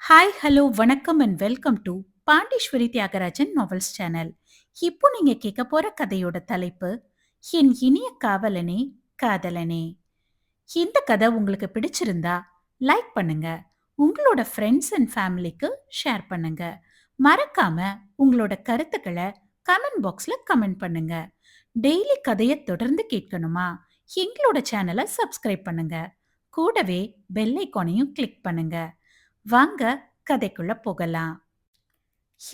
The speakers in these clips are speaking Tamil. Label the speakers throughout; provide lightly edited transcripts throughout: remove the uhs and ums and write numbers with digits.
Speaker 1: ஹாய், ஹலோ, வணக்கம் and welcome to Pandeeswari Thiyagarajan novels channel. இப்போ நீங்க கேட்க போற கதையோட தலைப்பு என் இனிய காவலனே, காதலனே. இந்த கதை உங்களுக்கு பிடிச்சிருந்தா லைக் பண்ணுங்க, உங்களோட ஃப்ரெண்ட்ஸ் அண்ட் ஃபேமிலிக்கு ஷேர் பண்ணுங்க. மறக்காம உங்களோட கருத்துக்களை கமெண்ட் பாக்ஸ்ல கமெண்ட் பண்ணுங்க. டெய்லி கதையை தொடர்ந்து கேட்கணுமா? எங்களோட சேனலை சப்ஸ்கிரைப் பண்ணுங்க. கூடவே பெல் ஐகானையும் கிளிக் பண்ணுங்க. வாங்க கதைக்குள்ள போகலாம்.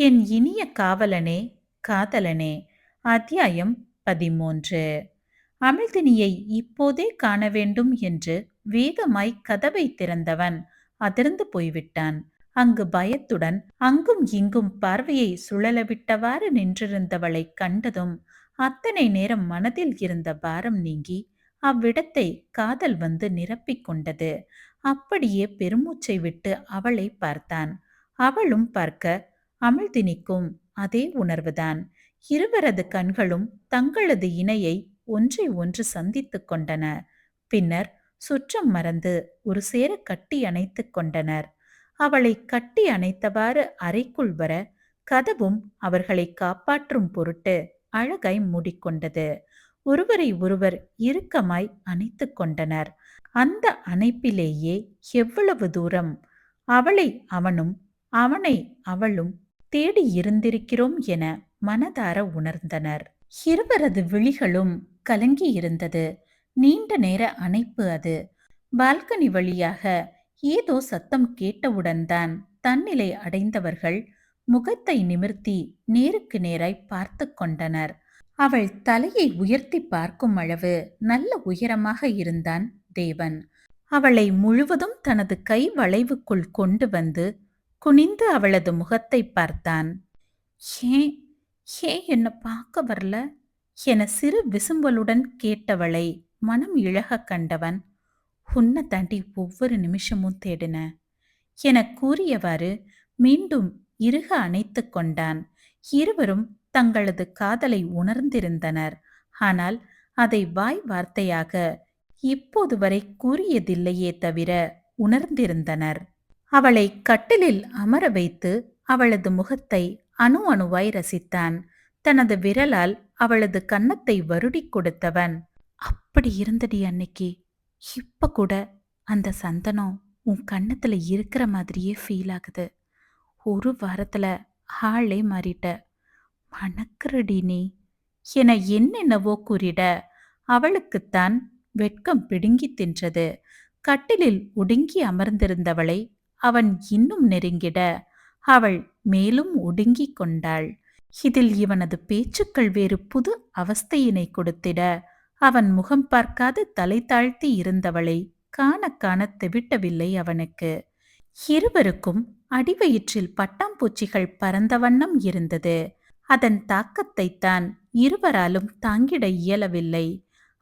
Speaker 1: என் இனிய காவலனே, காதலனே. அத்தியாயம் 13. அமிழ்தினியை இப்போதே காண வேண்டும் என்று வேகமாய் கதவை திறந்தவன் அதிர்ந்து போய்விட்டான். அங்கு பயத்துடன் அங்கும் இங்கும் பார்வையை சுழலவிட்டவாறு நின்றிருந்தவளை கண்டதும் அத்தனை நேரம் மனதில் இருந்த பாரம் நீங்கி அவ்விடத்தை காதல் வந்து நிரப்பிக் கொண்டது. அப்படியே பெருமூச்சை விட்டு அவளை பார்த்தான். அவளும் பார்க்க அமிழ்தினிக்கும் அதே உணர்வுதான். இருவரது கண்களும் தங்களது இணையை ஒன்றை ஒன்று சந்தித்துக் கொண்டன. பின்னர் சுற்றம் மறந்து ஒரு சேர கட்டி அணைத்துக் கொண்டனர். அவளை கட்டி அணைத்தவாறு அறைக்குள் வர கதவும் அவர்களை காப்பாற்றும் பொருட்டு அழகாய் மூடிக்கொண்டது. ஒருவரை ஒருவர் இறுக்கமாய் அணைத்துக் கொண்டனர். அந்த அணைப்பிலேயே எவ்வளவு தூரம் அவளை அவனும் அவனை அவளும் தேடி இருந்திருக்கிறோம் என மனதார உணர்ந்தனர். இருவரது விழிகளும் கலங்கி இருந்தது. நீண்ட நேர அணைப்பு அது. பால்கனி வழியாக ஏதோ சத்தம் கேட்டவுடன் தான் தன்னிலை அடைந்தவர்கள் முகத்தை நிமிர்த்தி நேருக்கு நேராய் பார்த்து கொண்டனர். அவள் தலையை உயர்த்தி பார்க்கும் அளவு நல்ல உயரமாக இருந்தான் தேவன். அவளை முழுவதும் தனது கை வளைவுக்குள் கொண்டு வந்து குனிந்து அவளது முகத்தை பார்த்தான். ஏன் ஏன் என்ன பார்க்க வரல என சிறு விசும்பலுடன் கேட்டவளை மனம் இழக கண்டவன், உன்னை தாண்டி ஒவ்வொரு நிமிஷமும் தேடின என கூறியவாறு மீண்டும் இறுக அணைத்து கொண்டான். இருவரும் தங்களது காதலை உணர்ந்திருந்தனர். ஆனால் அதை வாய் வார்த்தையாக இப்போது வரை கூறியதில்லையே தவிர உணர்ந்திருந்தனர். அவளை கட்டிலில் அமர வைத்து அவளது முகத்தை அணு அணுவாய் ரசித்தான். தனது விரலால் அவளது கன்னத்தை வருடி கொடுத்தவன், அப்படி இருந்தடி அன்னைக்கு, இப்ப கூட அந்த சந்தனம் உன் கன்னத்துல இருக்கிற மாதிரியே ஃபீல் ஆகுது. ஒரு வாரத்துல ஆளே மாறிட்ட, மணக்கிறடி நீ என என்னென்னவோ கூறிட அவளுக்குத்தான் வெட்கம் பிடுங்கி தின்றது. கட்டிலில் ஒடுங்கி அமர்ந்திருந்தவளை அவன் இன்னும் நெருங்கிட அவள் மேலும் ஒடுங்கிக் கொண்டாள். இதில் இவனது பேச்சுக்கள் வேறு புது அவஸ்தையினை கொடுத்திட அவன் முகம் பார்க்காது தலை தாழ்த்தி இருந்தவளை காண காண தெவிட்டவில்லை அவனுக்கு. இருவருக்கும் அடிவயிற்றில் பட்டாம்பூச்சிகள் பறந்த வண்ணம் இருந்தது. அதன் தாக்கத்தை தான் இருவராலும் தாங்கிட இயலவில்லை.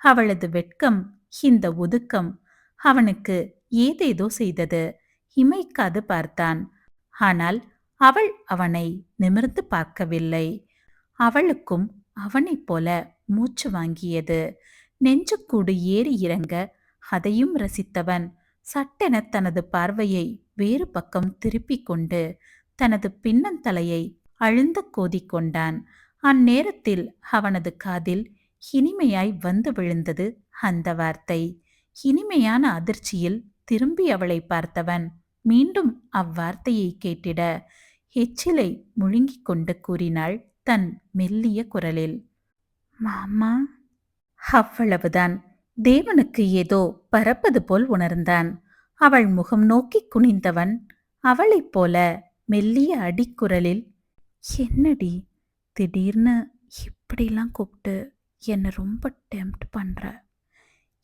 Speaker 1: அவளது வெட்கம், இந்த ஒதுக்கம் அவனுக்கு ஏதேதோ செய்தது. இமைக்காது பார்த்தான். ஆனால் அவள் அவனை நிமிர்ந்து பார்க்கவில்லை. அவளுக்கும் அவனைப் போல மூச்சு வாங்கியது. நெஞ்சுக்கூடு ஏறி இறங்க அதையும் ரசித்தவன் சட்டென தனது பார்வையை வேறு பக்கம் திருப்பிக் கொண்டு தனது பின்னந்தலையை அழுந்த கோதிக்கொண்டான். அந்நேரத்தில் அவனது காதில் இனிமையாய் வந்து விழுந்தது அந்த வார்த்தை. இனிமையான அதிர்ச்சியில் திரும்பி அவளை பார்த்தவன் மீண்டும் அவ்வார்த்தையை கேட்டிட எச்சிலை முழுங்கிக் கொண்டு கூறினாள் தன் மெல்லிய குரலில், மாமா. அவ்வளவுதான். தேவனுக்கு ஏதோ பறப்பது போல் உணர்ந்தான். அவள் முகம் நோக்கி குனிந்தவன் அவளைப் போல மெல்லிய அடிக்குரலில், என்னடி திடீர்னு இப்படிலாம் கூப்பிட்டு என்னை ரொம்ப டெம்ப்ட் பண்ற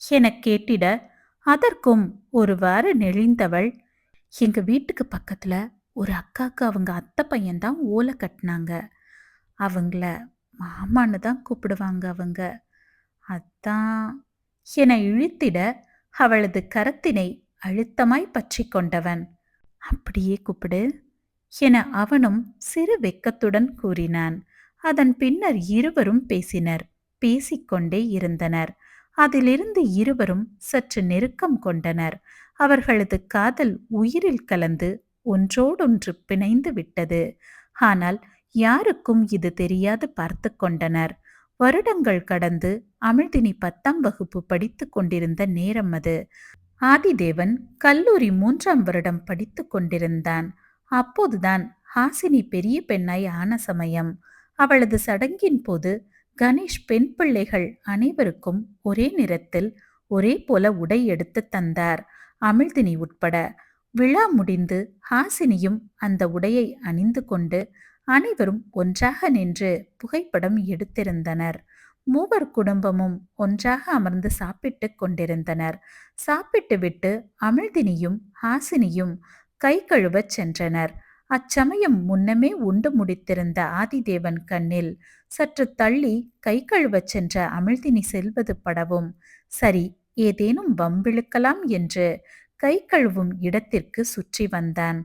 Speaker 1: என கேட்டிட அதற்கும் ஒருவாறு நெளிந்தவள், எங்க வீட்டுக்கு பக்கத்துல ஒரு அக்காவுக்கு அவங்க அத்தை பையன்தான் ஓலை கட்டினாங்க. அவங்கள மாமான்னு தான் கூப்பிடுவாங்க அவங்க. அதான் என இழுத்திட அவளது கரத்தினை அழுத்தமாய் பற்றி கொண்டவன், அப்படியே கூப்பிடு என அவனும் சிறு வெக்கத்துடன் கூறினான். அதன் பின்னர் இருவரும் பேசினர். பேசிக்கொண்டே இருந்தனர். அதிலிருந்து இருவரும் சற்று நெருக்கம் கொண்டனர். அவர்களது காதல் உயிரில் கலந்து ஒன்றோடொன்று பிணைந்து விட்டது. ஆனால் யாருக்கும் இது தெரியாது பார்த்து கொண்டனர். வருடங்கள் கடந்து அமிழ்தினி 10ஆம் வகுப்பு படித்துக் கொண்டிருந்த நேரம் அது. ஆதிதேவன் கல்லூரி 3ஆம் வருடம் படித்துக் கொண்டிருந்தான். அப்போதுதான் ஹாசினி பெரிய பெண்ணாய் ஆன சமயம். அவளது சடங்கின் போது கணேஷ் பெண் பிள்ளைகள் அனைவருக்கும் ஒரே நிறத்தில் ஒரே போல உடை எடுத்து தந்தார், அமிழ்தினி உட்பட. விழா முடிந்து ஹாசினியும் அந்த உடையை அணிந்து கொண்டு அனைவரும் ஒன்றாக நின்று புகைப்படம் எடுத்திருந்தனர். மூவர் குடும்பமும் ஒன்றாக அமர்ந்து சாப்பிட்டுக் கொண்டிருந்தனர். சாப்பிட்டுவிட்டு அமிழ்தினியும் ஹாசினியும் கை கழுவச் சென்றனர். அச்சமயம் முன்னமே உண்டு முடித்திருந்த ஆதிதேவன் கண்ணில் சற்று தள்ளி கை கழுவச் சென்ற அமிழ்தினி செல்வது படவும், சரி ஏதேனும் வம்பிழுக்கலாம் என்று கை கழுவும் இடத்திற்கு சுற்றி வந்தான்.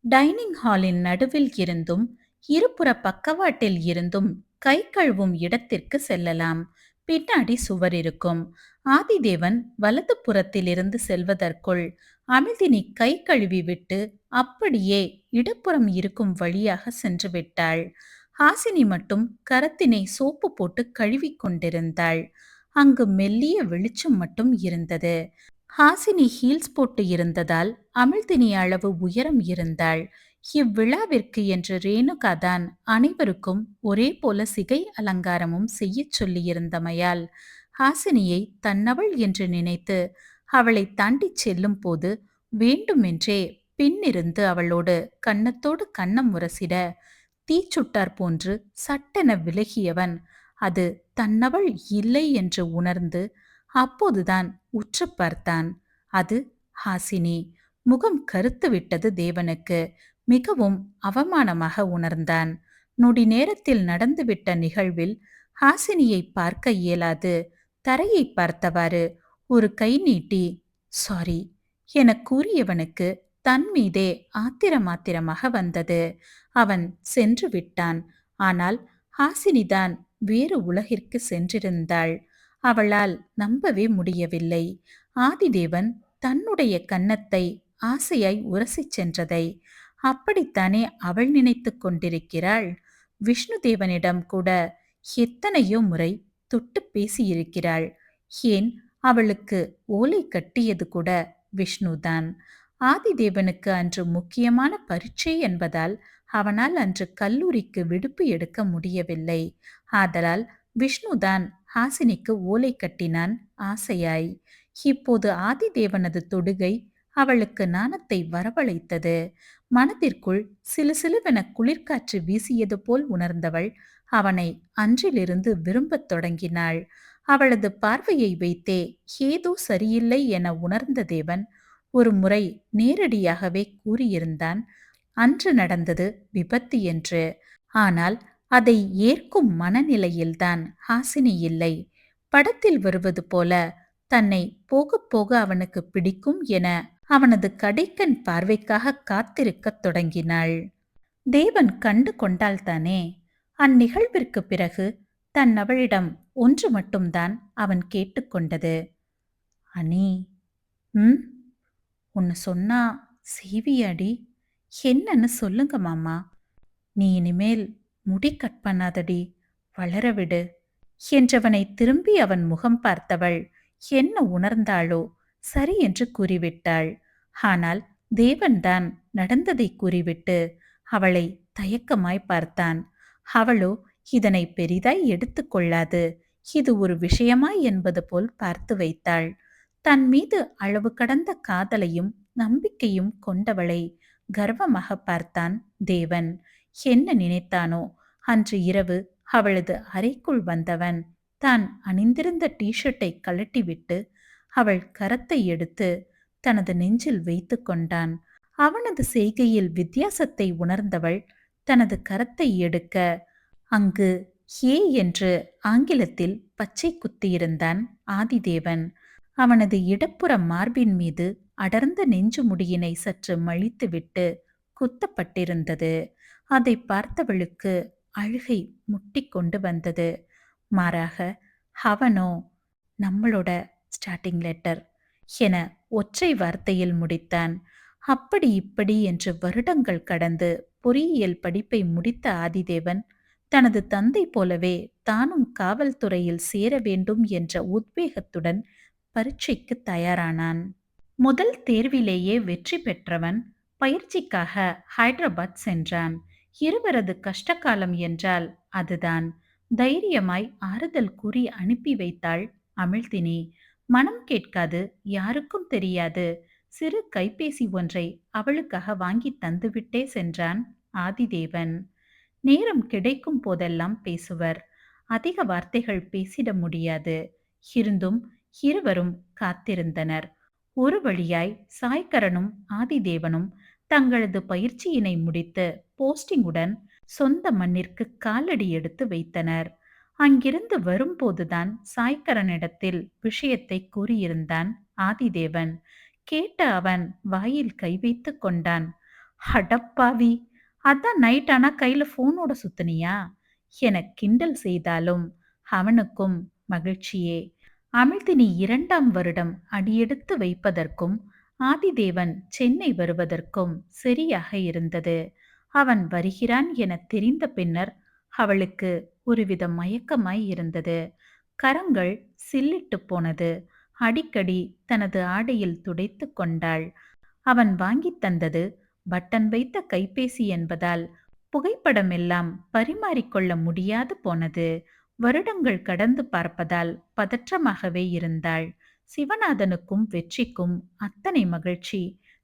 Speaker 1: டைனிங் ஹாலின் நடுவில் இருந்தும் இருபுற பக்கவாட்டில் இருந்தும் கை கழுவும் இடத்திற்கு செல்லலாம். பின்னாடி சுவர் இருக்கும். ஆதிதேவன் வலது புறத்திலிருந்து செல்வதற்குள் அமிழ்தினி கை கழுவி விட்டு அப்படியே இடப்புறம் இருக்கும் வழியாக சென்று விட்டாள். ஹாசினி மட்டும் கரத்தினை சோப்பு போட்டு கழுவி கொண்டிருந்தாள். அங்கு மெல்லிய வெளிச்சம் மட்டும் இருந்தது. ஹாசினி ஹீல்ஸ் போட்டு இருந்ததால் அமிழ்தினி அளவு உயரம் இருந்தாள். இவ்விழாவிற்கு என்று ரேணுகாதான் அனைவருக்கும் ஒரே போல சிகை அலங்காரமும் செய்யச் சொல்லியிருந்தமையால் ஹாசினியை தன்னவள் என்று நினைத்து அவளை தாண்டிச் செல்லும் போது வேண்டுமென்றே பின்னிருந்து அவளோடு கன்னத்தோடு கன்னம் உரசிட தீச்சுட்டார் போன்று சட்டென விலகியவன் அது தன்னவள் இல்லை என்று உணர்ந்து அப்போதுதான் உற்று பார்த்தான். அது ஹாசினி. முகம் கருத்து விட்டது தேவனுக்கு. மிகவும் அவமானமாக உணர்ந்தான். நொடி நேரத்தில் நடந்துவிட்ட நிகழ்வில் ஹாசினியை பார்க்க இயலாது தரையை பார்த்தவாறு ஒரு கை நீட்டி சாரி என கூறியவனுக்கு தன் மீதே ஆத்திரமாக வந்தது. அவன் சென்று விட்டான். ஆனால் ஹாசினிதான் வேறு உலகிற்கு சென்றிருந்தாள். அவளால் நம்பவே முடியவில்லை. ஆதிதேவன் தன்னுடைய கன்னத்தை ஆசையாய் உரசிச் சென்றதை. அப்படித்தானே அவள் நினைத்து கொண்டிருக்கிறாள். விஷ்ணுதேவனிடம் கூட எத்தனையோ முறை தொட்டு பேசியிருக்கிறாள். ஏன் அவளுக்கு ஓலை கட்டியது கூட விஷ்ணுதான். ஆதிதேவனுக்கு அன்று முக்கியமான பரீட்சை என்பதால் அவனால் அன்று கல்லூரிக்கு விடுப்பு எடுக்க முடியவில்லை. ஆதலால் விஷ்ணுதான் ஹாசினிக்கு ஓலை கட்டினான் ஆசையாய். இப்போது ஆதிதேவனது தொடுகை அவளுக்கு நாணத்தை வரவழைத்தது. மனதிற்குள் சிலுசிலுவென குளிர்காற்று வீசியது போல் உணர்ந்தவள் அவனை அன்றிலிருந்து விரும்பத் தொடங்கினாள். அவளது பார்வையை வைத்தே ஏதோ சரியில்லை என உணர்ந்த தேவன் ஒரு முறை நேரடியாகவே கூறியிருந்தான் அன்று நடந்தது விபத்து என்று. ஆனால் அதை ஏற்கும் மனநிலையில்தான் ஹாசினி இல்லை. படத்தில் வருவது போல தன்னை போக போக அவனுக்கு பிடிக்கும் என அவனது கடைக்கண் பார்வைக்காக காத்திருக்கத் தொடங்கினாள். தேவன் கண்டு கொண்டால்தானே. அந்நிகழ்விற்கு பிறகு தன் அவளிடம் ஒன்று மட்டும்தான் அவன் கேட்டுக்கொண்டது. அனி, ம் உன்னை சொன்னா செய்வியாடி? என்னன்னு சொல்லுங்க மாமா. நீ இனிமேல் முடி கட் பண்ணாதடி, வளர விடு என்றவனை திரும்பி அவன் முகம் பார்த்தவள் என்ன உணர்ந்தாளோ சரி என்று கூறிவிட்டாள். ஆனால் தேவன்தான் நடந்ததை கூறிவிட்டு அவளை தயக்கமாய் பார்த்தான். அவளோ இதனை பெரிதாய் எடுத்துக்கொள்ளாது, இது ஒரு விஷயமாய் என்பது போல் பார்த்து வைத்தாள். தன் மீது அளவு கடந்த காதலையும் நம்பிக்கையும் கொண்டவளை கர்வமாக பார்த்தான் தேவன். என்ன நினைத்தானோ அன்று இரவு அவளது அறைக்குள் வந்தவன் தான் அணிந்திருந்த டிஷர்ட்டை கழட்டிவிட்டு அவள் கரத்தை எடுத்து தனது நெஞ்சில் வைத்து கொண்டான். அவனது செய்கையில் வித்தியாசத்தை உணர்ந்தவள் தனது கரத்தை எடுக்க அங்கு ஏ என்று ஆங்கிலத்தில் பச்சை குத்தியிருந்தான் ஆதிதேவன். அவனது இடப்புற மார்பின் மீது அடர்ந்த நெஞ்சு முடியினை சற்று மழித்துவிட்டு குத்தப்பட்டிருந்தது. அதை பார்த்தவளுக்கு அழுகை முட்டிக்கொண்டு வந்தது. மாறாக அவனோ நம்மளோட ஸ்டார்டிங் லெட்டர் என ஒற்றை வார்த்தையில் முடித்தான். அப்படி இப்படி என்று வருடங்கள் கடந்து பொறியியல் படிப்பை முடித்த ஆதிதேவன் தனது தந்தை போலவே தானும் காவல்துறையில் சேர வேண்டும் என்ற உத்வேகத்துடன் பரீட்சைக்கு தயாரானான். முதல் தேர்விலேயே வெற்றி பெற்றவன் பயிற்சிக்காக ஹைதராபாத் சென்றான். இருவரது கஷ்டகாலம் என்றால் அதுதான். தைரியமாய் ஆறுதல் கூறி அனுப்பி வைத்தாள் அமிழ்தினி. மனம் கேட்காது, யாருக்கும் தெரியாது சிறு கைபேசி ஒன்றை அவளுக்காக வாங்கி தந்துவிட்டே சென்றான் ஆதிதேவன். நேரம் கிடைக்கும் போதெல்லாம் பேசுவர். அதிக வார்த்தைகள் பேசிட முடியாது. இருந்தும் இருவரும் காத்திருந்தனர். ஒரு வழியாய் சாய்கரனும் ஆதிதேவனும் தங்களது பயிற்சியினை முடித்து போஸ்டிங்குடன் சொந்த மண்ணிற்கு காலடி எடுத்து வைத்தனர். அங்கிருந்து வரும்போதுதான் சாய்கரனிடத்தில் விஷயத்தை கூறியிருந்தான் ஆதிதேவன். கேட்ட அவன் வாயில் கை வைத்து கொண்டான். அடப்பாவி, அதான் நைட் ஆனா கையில போனோட சுத்துனியா என கிண்டல் செய்தாலும் அவனுக்கும் மகிழ்ச்சியே. அமிழ்தினி 2ஆம் வருடம் அடியெடுத்து வைப்பதற்கும் ஆதிதேவன் சென்னை வருவதற்கும் சரியாக இருந்தது. அவன் வருகிறான் என தெரிந்த பின்னர் அவளுக்கு ஒருவித மயக்கமாய் இருந்தது. கரங்கள் சில்லிட்டு போனது. அடிக்கடி தனது ஆடையில் துடைத்து கொண்டாள். அவன் வாங்கி தந்தது பட்டன் வைத்த கைபேசி என்பதால் புகைப்படம் எல்லாம் பரிமாறிக்கொள்ள முடியாது போனது. வருடங்கள் கடந்து பார்ப்பதால் பதற்றமாகவே இருந்தாள். சிவநாதனுக்கும் வெற்றிக்கும் அத்தனை மகிழ்ச்சி.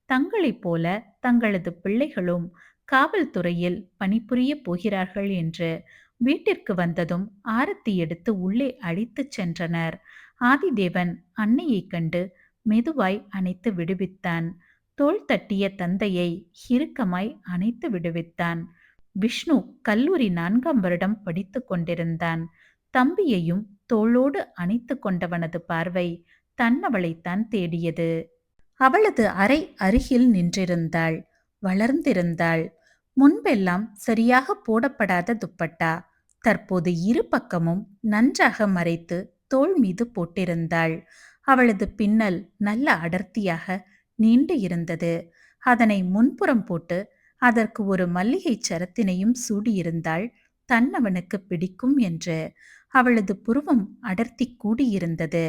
Speaker 1: தங்களைப் போல தங்களது பிள்ளைகளும் காவல்துறையில் பணிபுரிய போகிறார்கள் என்று. வீட்டிற்கு வந்ததும் ஆரத்தி எடுத்து உள்ளே அழைத்துச் சென்றனர். ஆதிதேவன் அன்னையைக் கண்டு மெதுவாய் அணைத்து விடுவித்தான். தோள் தட்டிய தந்தையை இறுக்கமாய் அணைத்து விடுவித்தான். விஷ்ணு கல்லூரி 4ஆம் வருடம் படித்துக் கொண்டிருந்தான். தம்பியையும் தோளோடு அணைத்து கொண்டவனது பார்வை தன்னவளைத்தான் தேடியது. அவளது அறை அருகில் நின்றிருந்தாள். வளர்ந்திருந்தாள். முன்பெல்லாம் சரியாக போடப்படாத துப்பட்டா தற்போது இரு பக்கமும் நன்றாக மறைத்து தோள் மீது போட்டிருந்தாள். அவளது பின்னல் நல்ல அடர்த்தியாக நீண்டு இருந்தது. அதனை முன்புறம் போட்டு அதற்கு ஒரு மல்லிகை சரத்தினையும் சூடியிருந்தாள். தன்னவனுக்கு பிடிக்கும் என்று. அவளது புருவம் அடர்த்தி கூடியிருந்தது.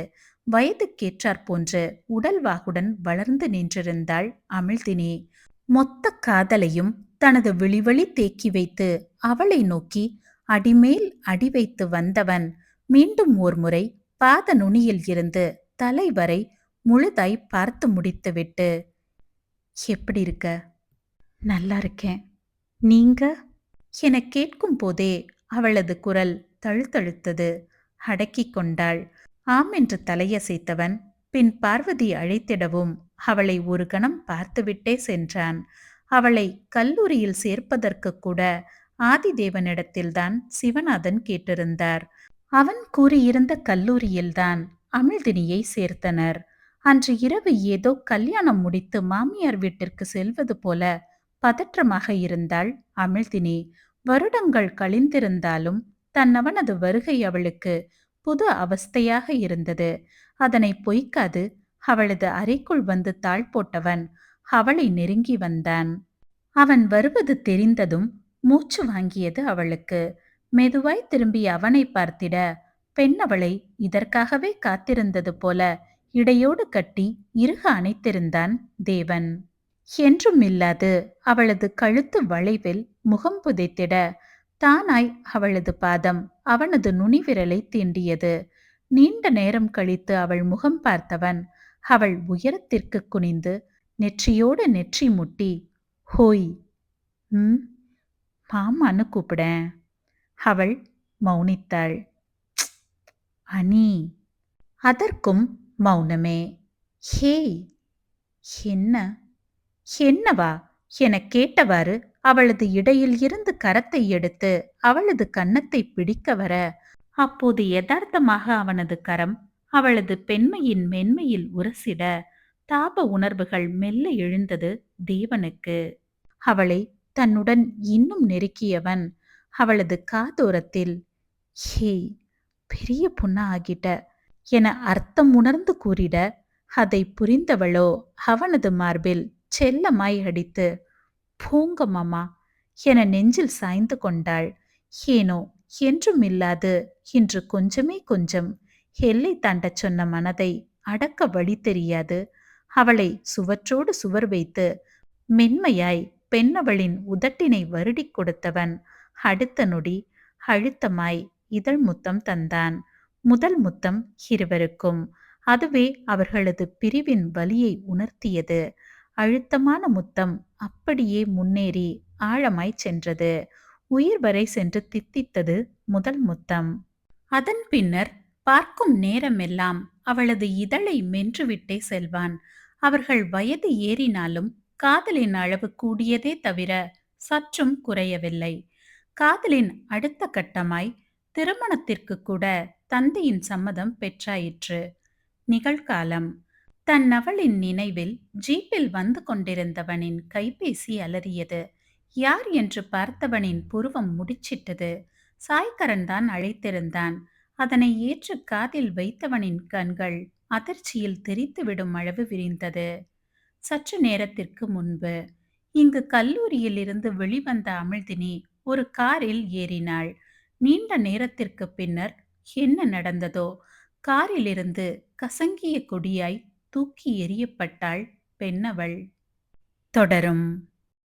Speaker 1: வயதுக்கேற்றாற் போன்று உடல்வாகுடன் வளர்ந்து நின்றிருந்தாள் அமிழ்தினி. மொத்த காதலையும் தனது விழிவழி தேக்கி வைத்து அவளை நோக்கி அடிமேல் அடி வைத்து வந்தவன் மீண்டும் ஓர் முறை பாத நுனியில் இருந்து தலை வரை முழுதாய் பார்த்து முடித்துவிட்டு, எப்படி இருக்க? நல்லா இருக்கேன். நீங்க என கேட்கும் போதே அவளது குரல் தழுத்தழுத்தது. அடக்கிக் கொண்டாள். ஆம் என்று தலையசைத்தவன் பின் பார்வதி அழைத்திடவும் அவளை ஒரு கணம் பார்த்துவிட்டே சென்றான். அவளை கல்லூரியில் சேர்ப்பதற்கு கூட ஆதிதேவனிடத்தில்தான் சிவநாதன் கேட்டிருந்தார். அவன் கூறியிருந்த கல்லூரியில்தான் அமிழ்தினியை சேர்த்தனர். அன்று இரவு ஏதோ கல்யாணம் முடித்து மாமியார் வீட்டிற்கு செல்வது போல பதற்றமாக இருந்தாள் அமிழ்தினி. வருடங்கள் கழிந்திருந்தாலும் தன்னவனது வருகை அவளுக்கு புது அவஸ்தையாக இருந்தது. அதனை பொய்க்காது அவளது அறைக்குள் வந்து தாழ் போட்டவன் அவளை நெருங்கி வந்தான். அவன் வருவது தெரிந்ததும் மூச்சு வாங்கியது அவளுக்கு. மெதுவாய் திரும்பி அவனை பார்த்திட பெண் அவளை இதற்காகவே காத்திருந்தது போல இடையோடு கட்டி இறுக அணைத்திருந்தான் தேவன். என்றும் இல்லாது அவளது கழுத்து வளைவில் முகம் புதைத்திட தானாய் அவளது பாதம் அவனது நுனிவிரலை தீண்டியது. நீண்ட நேரம் கழித்து அவள் முகம் பார்த்தவன் அவள் உயரத்திற்கு குனிந்து நெற்றியோடு நெற்றி முட்டி, ஹோய், மாமான்னு கூப்பிடேன். அவள் மௌனித்தாள். அனி. அதற்கும் மௌனமே. ஹேய். என்ன? என்னவா என கேட்டவாறு அவளது இடையில் இருந்து கரத்தை எடுத்து அவளது கன்னத்தை பிடிக்க வர, அப்போது யதார்த்தமாக அவனது கரம் அவளது பெண்மையின் மென்மையில் உரசிட தாப உணர்வுகள் மெல்ல எழுந்தது தேவனுக்கு. அவளை தன்னுடன் இன்னும் நெருக்கியவன் அவளது காதோரத்தில், ஹேய், பெரிய பொண்ணா ஆகிட்ட என அர்த்தம் உணர்ந்து கூறிட, அதை புரிந்தவளோ அவனது மார்பில் செல்லமாய் அடித்து, "போங்க மாமா" என நெஞ்சில் சாய்ந்து கொண்டாள். ஏனோ என்றும் இல்லாது இன்று கொஞ்சமே கொஞ்சம் எல்லை தாண்டச் சொன்ன மனதை அடக்க வழி தெரியாது அவளை சுவற்றோடு சுவர் வைத்து மென்மையாய் பெண்ணவளின் உதட்டினை வருடிக் கொடுத்தவன் அடுத்த நொடி அழுத்தமாய் இதழ் முத்தம் தந்தான். முதல் முத்தம் இருவருக்கும். அதுவே அவர்களது பிரிவின் வலியை உணர்த்தியது. அழுத்தமான முத்தம் அப்படியே முன்னேறி ஆழமாய் சென்றது. உயிர் வரை சென்று தித்தித்தது முதல் முத்தம். அதன் பின்னர் பார்க்கும் நேரமெல்லாம் அவளது இதழை மென்றுவிட்டே செல்வான். அவர்கள் வயது ஏறினாலும் காதலின் அளவு கூடியதே தவிர சற்றும் குறையவில்லை. காதலின் அடுத்த கட்டமாய் திருமணத்திற்கு கூட தந்தையின் சம்மதம் பெற்றாயிற்று. நிகழ்காலம். தன் அவளின் நினைவில் ஜீப்பில் வந்து கொண்டிருந்தவனின் கைபேசி அலறியது. யார் என்று பார்த்தவனின் புருவம் முடிச்சிட்டது. சாய்கரன் தான் அழைத்திருந்தான். அதனை ஏற்று காதில் வைத்தவனின் கண்கள் அதிர்ச்சியில் தெரித்துவிடும் அளவு விரிந்தது. சற்று நேரத்திற்கு முன்பு இங்கு கல்லூரியில் இருந்து வெளிவந்த அமிழ்தினி ஒரு காரில் ஏறினாள். நீண்ட நேரத்திற்கு பின்னர் என்ன நடந்ததோ, காரிலிருந்து கசங்கிய கொடியாய் தூக்கி எறியப்பட்டாள் பெண்ணவள். தொடரும்.